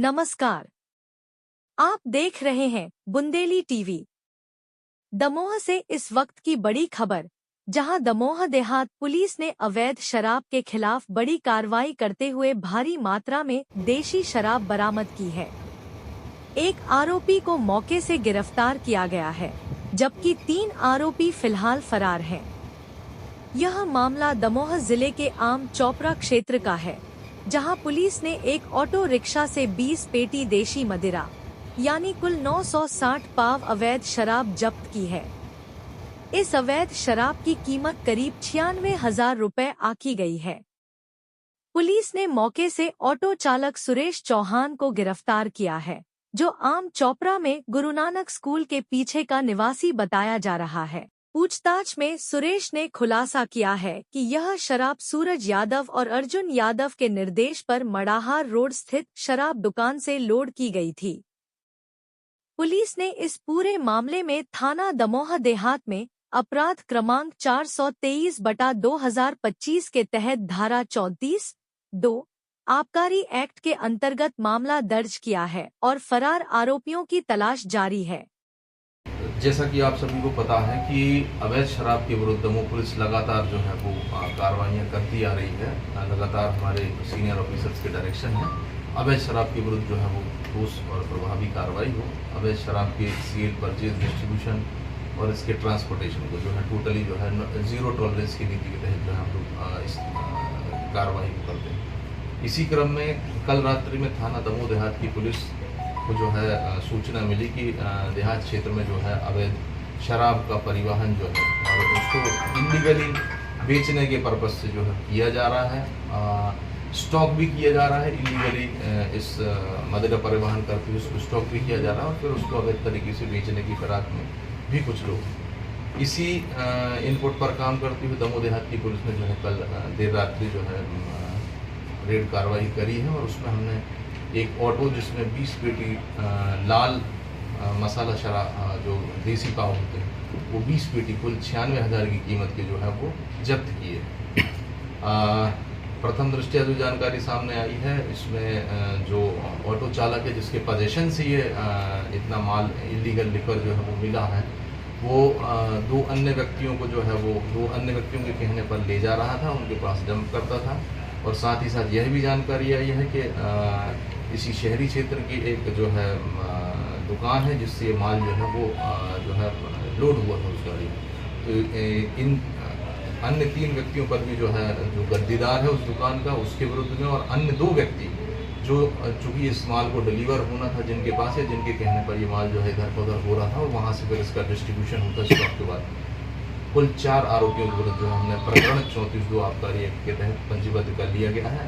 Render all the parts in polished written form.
नमस्कार। आप देख रहे हैं बुंदेली टीवी। दमोह से इस वक्त की बड़ी खबर, जहां दमोह देहात पुलिस ने अवैध शराब के खिलाफ बड़ी कार्रवाई करते हुए भारी मात्रा में देशी शराब बरामद की है। एक आरोपी को मौके से गिरफ्तार किया गया है, जबकि 3 आरोपी फिलहाल फरार हैं। यह मामला दमोह जिले के आम चोपड़ा क्षेत्र का है, जहां पुलिस ने एक ऑटो रिक्शा से 20 पेटी देशी मदिरा यानी कुल 960 पाव अवैध शराब जब्त की है। इस अवैध शराब की कीमत करीब 96,000 रुपए आकी गई है। पुलिस ने मौके से ऑटो चालक सुरेश चौहान को गिरफ्तार किया है, जो आम चोपड़ा में गुरु नानक स्कूल के पीछे का निवासी बताया जा रहा है। पूछताछ में सुरेश ने खुलासा किया है कि यह शराब सूरज यादव और अर्जुन यादव के निर्देश पर मड़ाहार रोड स्थित शराब दुकान से लोड की गई थी। पुलिस ने इस पूरे मामले में थाना दमोह देहात में अपराध क्रमांक 423/2025 के तहत धारा 34(2) आबकारी एक्ट के अंतर्गत मामला दर्ज किया है और फरार आरोपियों की तलाश जारी है। जैसा कि आप सभी को पता है कि अवैध शराब के विरुद्ध दमोह पुलिस लगातार जो है वो कार्रवाइयाँ करती आ रही है। लगातार हमारे सीनियर ऑफिसर्स के डायरेक्शन है अवैध शराब के विरुद्ध जो है वो ठोस और प्रभावी कार्रवाई हो। अवैध शराब के सेल, परचेज, डिस्ट्रीब्यूशन और इसके ट्रांसपोर्टेशन को जो है टोटली जो है जीरो टॉलरेंस की नीति के तहत जो है हम लोग इस कार्रवाई को करते हैं। इसी क्रम में कल रात्रि में थाना दमोह देहात की पुलिस को जो है सूचना मिली कि देहात क्षेत्र में जो है अवैध शराब का परिवहन जो है और उसको इलीगली बेचने के पर्पज से जो है किया जा रहा है। स्टॉक भी किया जा रहा है इलीगली, इस मदिरा परिवहन करके उसको स्टॉक भी किया जा रहा है और फिर उसको अवैध तरीके से बेचने की फिराक में भी कुछ लोग। इसी इनपुट पर काम करते हुए दमोह देहात की पुलिस ने जो है कल देर रात्रि जो है रेड कार्रवाई करी है और उसमें हमने एक ऑटो जिसमें 20 पेटी लाल मसाला शराब जो देसी पाव होते हैं वो 20 पेटी कुल 96,000 की कीमत के जो है वो जब्त किए। प्रथम दृष्टया जो जानकारी सामने आई है इसमें जो ऑटो चालक है जिसके पोजीशन से ये इतना माल इलीगल लिकर जो है वो मिला है, वो 2 अन्य व्यक्तियों को जो है वो 2 अन्य व्यक्तियों के कहने पर ले जा रहा था, उनके पास डंप करता था। और साथ ही साथ यह भी जानकारी आई है कि इसी शहरी क्षेत्र की एक जो है दुकान है जिससे ये माल जो है वो जो है लोड हुआ था उस गाड़ी में। तो इन अन्य 3 व्यक्तियों पर भी जो है जो गद्दीदार है उस दुकान का उसके विरुद्ध में और अन्य 2 व्यक्ति जो चूँकि इस माल को डिलीवर होना था जिनके पास है, जिनके कहने पर ये माल जो है इधर उधर हो रहा था और वहाँ से फिर इसका डिस्ट्रीब्यूशन होता स्टॉक के बाद कुल 4 आरोपियों के विरुद्ध जो हमने प्रकरण 34(2) आबकारी एक्ट के तहत पंजीबद्ध कर लिया गया है।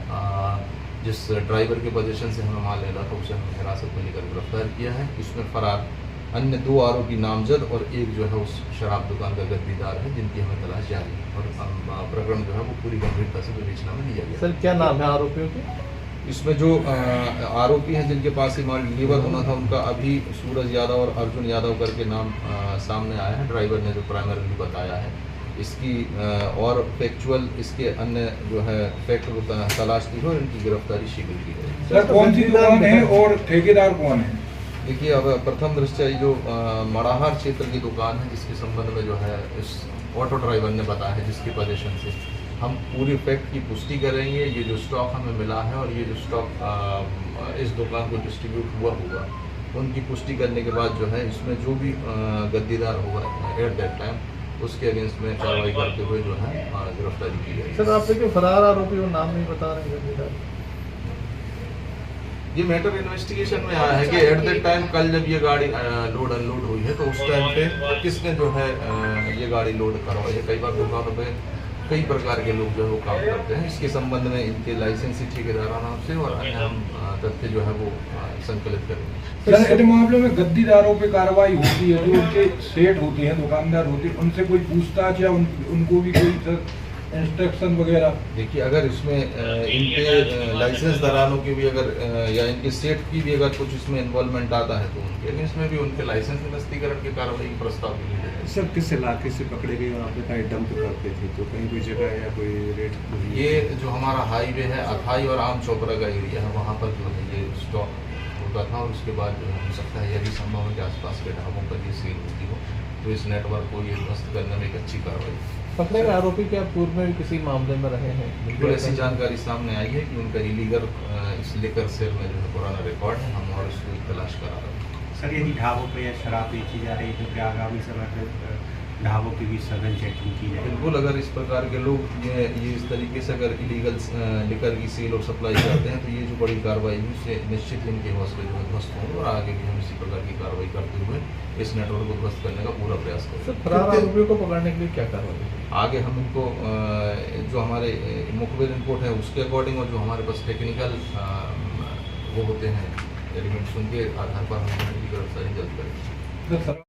जिस ड्राइवर के पोजीशन से हमें माल लेना था उसे हमने हिरासत में लेकर गिरफ्तार किया है। इसमें फरार अन्य 2 आरोपी नामजद और एक जो है उस शराब दुकान का गद्दीदार है जिनकी हमें तलाश जारी है और प्रकरण जो है वो पूरी गंभीरता से विवेचना में लिया गया। सर क्या नाम है आरोपियों के? इसमें जो आरोपी हैं जिनके पास ये माल डिलीवर होना था उनका अभी सूरज यादव और अर्जुन यादव करके नाम सामने आया है। ड्राइवर ने जो प्राइमरीली बताया है इसकी और फैक्चुअल इसके अन्य जो है फैक्ट तलाश की हो और इनकी गिरफ्तारी शीघ्र की जाए। सर कौन सी दुकान है और ठेकेदार कौन है? देखिए अब प्रथम दृष्टया जो मड़ाहार क्षेत्र की दुकान है जिसके संबंध में जो है इस ऑटो ड्राइवर ने बताया है जिसकी पोजीशन से हम पूरी फैक्ट की पुष्टि करेंगे। ये जो स्टॉक हमें मिला है और ये जो स्टॉक इस दुकान को डिस्ट्रीब्यूट हुआ होगा उनकी पुष्टि करने के बाद जो है इसमें जो भी गद्दीदार होगा एट दैट टाइम उसके अगेंस्ट में कार्रवाई करते हुए जो है गिरफ्तारी की जाएगी। सर आप देखिए फरार आरोपी और नाम नहीं बता रहे हैं। ये मैटर इन्वेस्टिगेशन में आया है कि एट दैट टाइम कल जब ये गाड़ी लोड अनलोड हुई है तो उस टाइम पे किसने जो है ये गाड़ी लोड करवाई है। कई बार दुकानों पे कई प्रकार के लोग जो है वो काम करते हैं। इसके संबंध में इनके लाइसेंसी ठेकेदारों नाम से और अन्य हम तथ्य जो है वो संकलित करेंगे। सर ऐसे मामलों में गद्दीदारों पे कार्रवाई होती है, जो उनके सेठ होते हैं, दुकानदार होते हैं, उनसे कोई पूछताछ या उनको भी कोई इंस्ट्रक्शन वगैरह? देखिए अगर इसमें इनके लाइसेंस दरानों की भी अगर या इनके सेठ की भी अगर कुछ इसमें इन्वॉल्वमेंट आता है तो उनके अगेंस्ट में भी उनके लाइसेंस निरस्तीकरण की कार्रवाई की प्रस्ताव भी है। सर किस इलाके से पकड़े गए और आपने कहीं डंप करते थे तो कहीं कोई जगह या कोई रेट? ये जो हमारा हाईवे है अथाई और आम चोपड़ा का एरिया है वहाँ पर जो है ये स्टॉक चुका था, और उसके बाद जो है हो सकता है यह भी संभव है कि आसपास के ढाबों पर ये सेल होती हो, तो इस नेटवर्क को ये ध्वस्त करने में एक अच्छी कार्रवाई। पकड़े गए आरोपी क्या पूर्व में भी किसी मामले में रहे हैं? बिल्कुल ऐसी जानकारी सामने आई है कि उनका इलीगल इस लेकर सेल में जो है पुराना रिकॉर्ड है, हम और इसको तलाश करा रहे हैं। सर, यदि ढाबों पर या शराब बेची जा रही है तो क्या आगामी समय पर ढाबों की भी सघन चेकिंग की जाए? बिल्कुल, अगर इस प्रकार के लोग ये इस तरीके से अगर इलीगल लिकर की सेल और सप्लाई करते हैं तो ये जो बड़ी कार्रवाई है उससे निश्चित ही इनके हौसले जो है ध्वस्त होंगे, और आगे भी हम इसी प्रकार की कार्रवाई करते हुए इस नेटवर्क को ध्वस्त करने का पूरा प्रयास सर, करेंगे। फरार आरोपियों को पकड़ने के लिए क्या कार्रवाई? आगे हम इनको जो हमारे मुखबिर इनपुट है उसके अकॉर्डिंग, और जो हमारे पास टेक्निकल वो होते हैं एलिमेंट्स, उनके आधार पर हम इनकी गिरफ्तारी जल्द करेंगे। सर